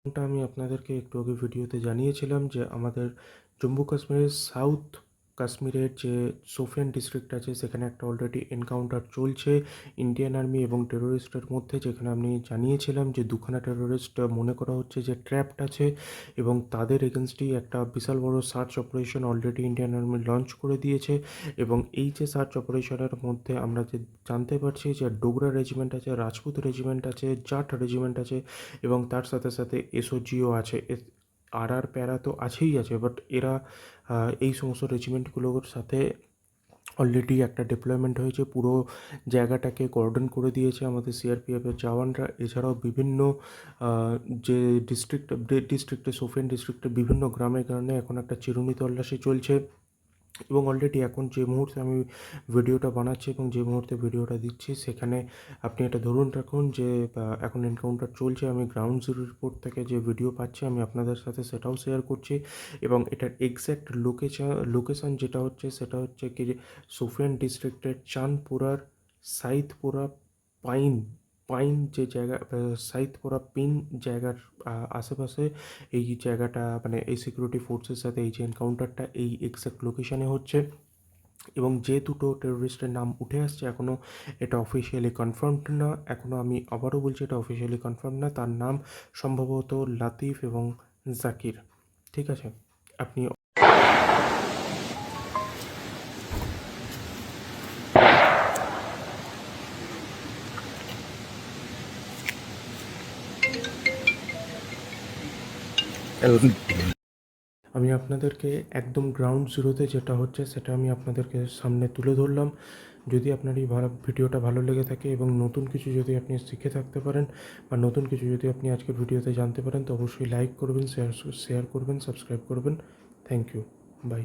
যেমনটা আমি আপনাদেরকে একটু আগে ভিডিওতে জানিয়েছিলাম যে আমাদের জম্মু কাশ্মীরের সাউথ কাশ্মীরের যে সোফিয়ান ডিস্ট্রিক্ট আছে সেখানে একটা অলরেডি এনকাউন্টার চলছে ইন্ডিয়ান আর্মি এবং টেরোরিস্টের মধ্যে, যেখানে আমি জানিয়েছিলাম যে দুখানা টেরোরিস্ট মনে করা হচ্ছে যে ট্র্যাপড আছে এবং তাদের এগেনস্টেই একটা বিশাল বড় search operation already Indian army launch করে দিয়েছে। এবং এই যে সার্চ অপারেশনের মধ্যে আমরা যে জানতে পারছি যে ডোগরা রেজিমেন্ট আছে, রাজপুত রেজিমেন্ট আছে, জাট রেজিমেন্ট আছে এবং তার সাথে সাথে এসওজিও আছে। আর প্যারা তো আছেই আছে, বাট এরা এই সমস্ত রেজিমেন্টগুলোর সাথে অলরেডি একটা ডিপ্লয়মেন্ট হয়েছে, পুরো জায়গাটাকে কর্ডন করে দিয়েছে আমাদের সিআরপিএফের জওয়ানরা। এছাড়াও বিভিন্ন যে ডিস্ট্রিক্টে সোফিয়ান ডিস্ট্রিক্টের বিভিন্ন গ্রামে গ্রামে এখন একটা চিরুনি তল্লাশি চলছে। এবং অলরেডি এখন যে মুহূর্তে আমি ভিডিওটা বানাচ্ছি এবং যে মুহূর্তে ভিডিওটা দিচ্ছি সেখানে আপনি এটা ধরুন রাখুন যে এখন এনকাউন্টার চলছে। আমি গ্রাউন্ড জিরো রিপোর্ট থেকে যে ভিডিও পাচ্ছি আমি আপনাদের সাথে সেটাও শেয়ার করছি। এবং এটার এক্স্যাক্ট লোকেশান যেটা হচ্ছে সেটা হচ্ছে কি যে সোফিয়ান ডিস্ট্রিক্টের চাঁদপুরার সাইদপুরা পাইন পাইন যে জায়গা, সাইদপুরা পিন জায়গার আশেপাশে এই জায়গাটা, মানে এই সিকিউরিটি ফোর্সের সাথে এই যে এনকাউন্টারটা এই এক্স্যাক্ট লোকেশানে হচ্ছে। এবং যে দুটো টেরোরিস্টের নাম উঠে আসছে এখনও এটা অফিসিয়ালি কনফার্মড না, এখনও আমি আবারও বলছি এটা অফিসিয়ালি কনফার্ম না। তার নাম সম্ভবত লাতিফ এবং জাকির। ঠিক আছে, আপনি আমি আপনাদেরকে একদম গ্রাউন্ড জিরোতে যেটা হচ্ছে সেটা আমি আপনাদেরকে সামনে তুলে ধরলাম। যদি আপনার এই ভিডিওটা ভালো লেগে থাকে এবং নতুন কিছু যদি আপনি শিখে থাকতে পারেন বা নতুন কিছু যদি আপনি আজকের ভিডিওতে জানতে পারেন তো অবশ্যই লাইক করবেন, শেয়ার করবেন, সাবস্ক্রাইব করবেন। Thank you, by.